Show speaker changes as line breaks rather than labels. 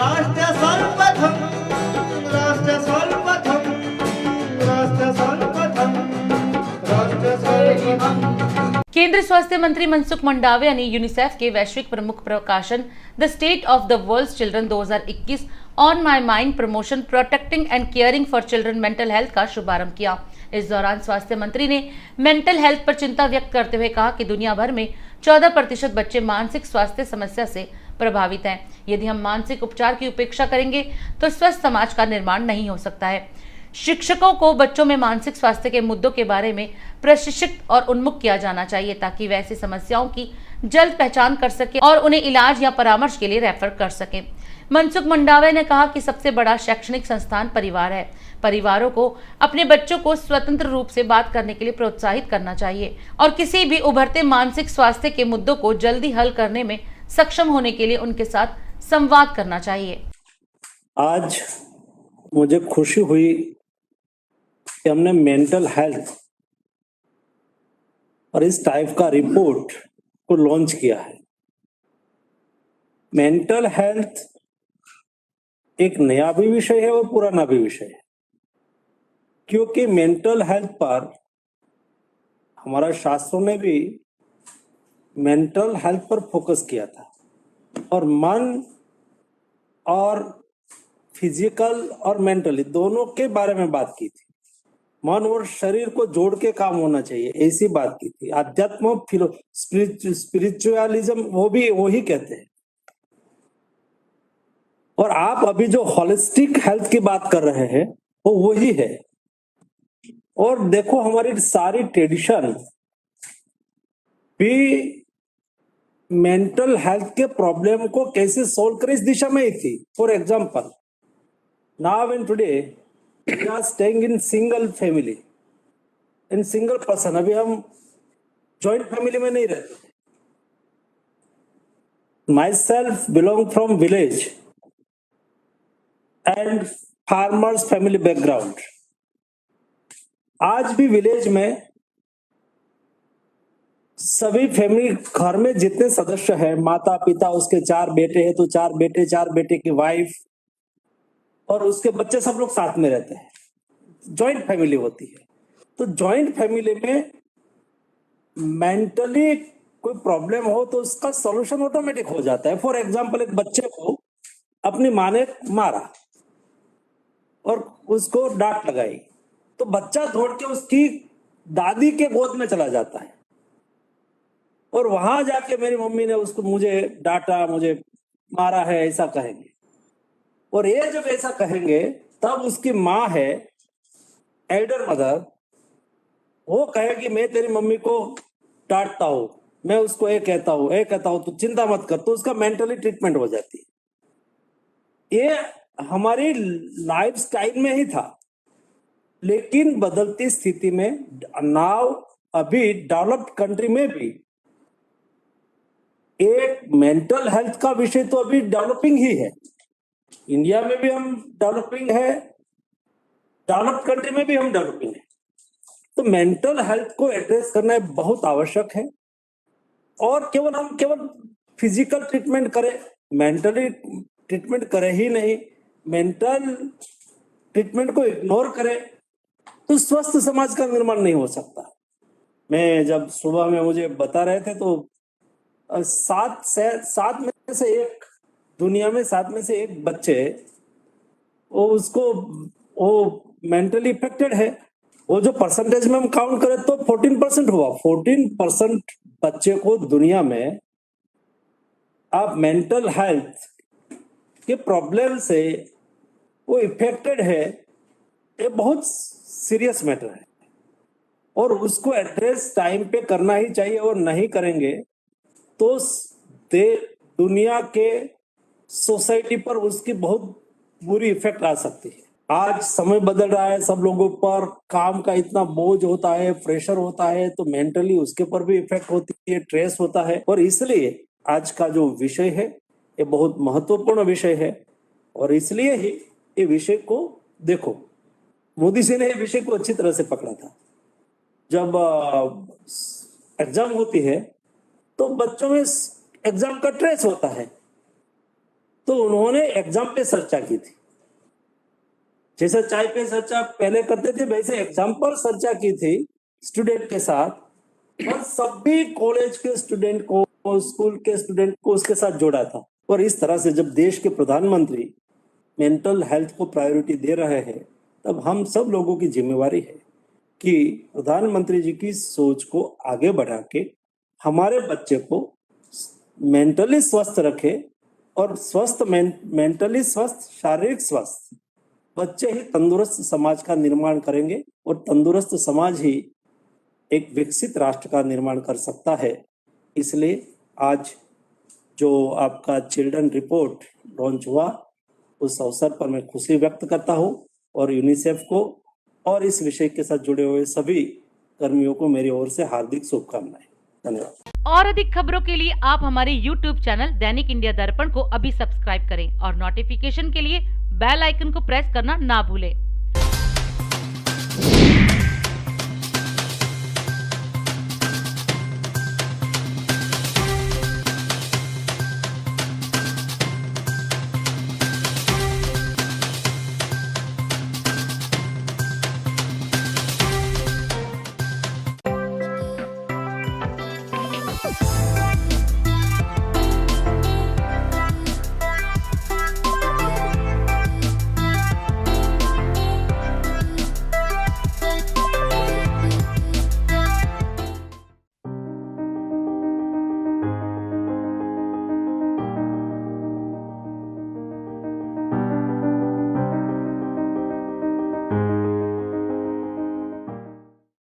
राष्ट्र सर्वप्रथम राष्ट्र सर्वप्रथम राष्ट्र सर्वप्रथम राष्ट्र सर्वप्रथम।
केंद्रीय स्वास्थ्य मंत्री मनसुख मंडाविया ने यूनिसेफ के वैश्विक प्रमुख प्रकाशन the state of the world children 2021 on my mind promotion protecting and caring for children mental health का शुभारंभ किया। इस दौरान स्वास्थ्य मंत्री ने मेंटल हेल्थ पर चिंता व्यक्त करते हुए कहा कि दुनिया भर में 14% बच्चे मानसिक स्वास्थ्य समस्या से प्रभावित हैं। यदि हम मानसिक उपचार की उपेक्षा करेंगे तो स्वस्थ समाज का निर्माण नहीं हो सकता है। शिक्षकों को बच्चों में मानसिक स्वास्थ्य के मुद्दों के बारे में प्रशिक्षित और उन्मुख किया जाना चाहिए ताकि वे ऐसी समस्याओं की जल्द पहचान कर सके और उन्हें इलाज या परामर्श के लिए रेफर कर सके। मनसुख मंडाविया ने कहा कि सबसे बड़ा शैक्षणिक संस्थान परिवार है। परिवारों को अपने बच्चों को स्वतंत्र रूप से बात करने के लिए प्रोत्साहित करना चाहिए और किसी भी उभरते मानसिक स्वास्थ्य के मुद्दों को जल्दी हल करने में सक्षम होने के लिए उनके साथ संवाद करना चाहिए।
आज मुझे खुशी हुई कि हमने मेंटल हेल्थ और इस टाइप का रिपोर्ट को लॉन्च किया है। मेंटल हेल्थ एक नया भी विषय है और पुराना भी विषय है, क्योंकि मेंटल हेल्थ पर हमारा शास्त्रों ने भी मेंटल हेल्थ पर फोकस किया था और मन और फिजिकल और मेंटली दोनों के बारे में बात की थी। मन और शरीर को जोड़ के काम होना चाहिए, ऐसी बात की थी। अध्यात्म स्पिरिचुअलिज्म वो भी वही कहते हैं। और आप अभी जो होलिस्टिक हेल्थ की बात कर रहे हैं वो वही है। और देखो हमारी सारी ट्रेडिशन भी मेंटल हेल्थ के प्रॉब्लम को कैसे सोल्व करें इस दिशा में ही थी। For example, now and today we are staying in single family, in single person. अभी हम जॉइंट फैमिली में नहीं रहते। Myself belong from village and farmers family background. आज भी विलेज में सभी फैमिली घर में जितने सदस्य हैं, माता पिता, उसके 4 बेटे हैं तो 4 बेटे, 4 बेटे की वाइफ और उसके बच्चे, सब लोग साथ में रहते हैं। जॉइंट फैमिली होती है। तो जॉइंट फैमिली में मेंटली कोई प्रॉब्लम हो तो उसका सॉल्यूशन ऑटोमेटिक हो जाता है। फॉर एग्जांपल, एक बच्चे को अपनी माँ ने मारा और उसको डांट लगाई तो बच्चा दौड़ के उसकी दादी के गोद में चला जाता है और वहां जाके मेरी मम्मी ने उसको मुझे डांटा, मुझे मारा है, ऐसा कहेंगे। और ये जब ऐसा कहेंगे तब उसकी माँ है, एल्डर मदर, वो कहेगी मैं तेरी मम्मी को डांटता हूं, मैं उसको ये कहता हूं तो चिंता मत कर। तो उसका मेंटली ट्रीटमेंट हो जाती है। ये हमारी लाइफ स्टाइल में ही था, लेकिन बदलती स्थिति में नाउ अभी डेवलप्ड कंट्री में भी एक मेंटल हेल्थ का विषय तो अभी डेवलपिंग ही है। इंडिया में भी हम डेवलपिंग है, डेवलप्ड कंट्री में भी हम डेवलपिंग है। तो मेंटल हेल्थ को एड्रेस करना बहुत आवश्यक है। और हम केवल फिजिकल ट्रीटमेंट करें, मेंटली ट्रीटमेंट करें ही नहीं, मेंटल ट्रीटमेंट को इग्नोर करें तो स्वस्थ समाज का निर्माण नहीं हो सकता। मैं जब सुबह में मुझे बता रहे थे तो 7 में से एक, दुनिया में 7 में से एक बच्चे वो मेंटली इफेक्टेड है। वो जो परसेंटेज में हम काउंट करें तो 14% हुआ। 14% बच्चे को दुनिया में आप मेंटल हेल्थ के प्रॉब्लम से वो इफेक्टेड है। ये बहुत सीरियस मैटर है और उसको एड्रेस टाइम पे करना ही चाहिए। और नहीं करेंगे तो दुनिया के सोसाइटी पर उसकी बहुत बुरी इफेक्ट आ सकती है। आज समय बदल रहा है, सब लोगों पर काम का इतना बोझ होता है, प्रेशर होता है, तो मेंटली उसके पर भी इफेक्ट होती है, स्ट्रेस होता है। और इसलिए आज का जो विषय है ये बहुत महत्वपूर्ण विषय है। और इसलिए ही ये विषय को देखो, मोदी जी ने ये विषय को अच्छी तरह से पकड़ा था। जब एग्जाम होती है तो बच्चों में एग्जाम का स्ट्रेस होता है तो उन्होंने एग्जाम पे चर्चा की थी। जैसे चाय पे चर्चा पहले करते थे वैसे एग्जाम पर चर्चा की थी स्टूडेंट के साथ, और सभी कॉलेज के स्टूडेंट को, स्कूल के स्टूडेंट को उसके साथ जोड़ा था। और इस तरह से जब देश के प्रधानमंत्री मेंटल हेल्थ को प्रायोरिटी दे रहे हैं, तब हम सब लोगों की जिम्मेवारी है कि प्रधानमंत्री जी की सोच को आगे बढ़ा के हमारे बच्चे को मेंटली स्वस्थ रखे, और स्वस्थ मेंटली स्वस्थ, शारीरिक स्वस्थ बच्चे ही तंदुरुस्त समाज का निर्माण करेंगे, और तंदुरुस्त समाज ही एक विकसित राष्ट्र का निर्माण कर सकता है। इसलिए आज जो आपका चिल्ड्रन रिपोर्ट लॉन्च हुआ, उस अवसर पर मैं खुशी व्यक्त करता हूं, और यूनिसेफ को और इस विषय के साथ जुड़े हुए सभी कर्मियों को मेरी ओर से हार्दिक शुभकामनाएं। धन्यवाद।
और अधिक खबरों के लिए आप हमारे YouTube चैनल दैनिक इंडिया दर्पण को अभी सब्सक्राइब करें और नोटिफिकेशन के लिए बेल आइकन को प्रेस करना ना भूलें।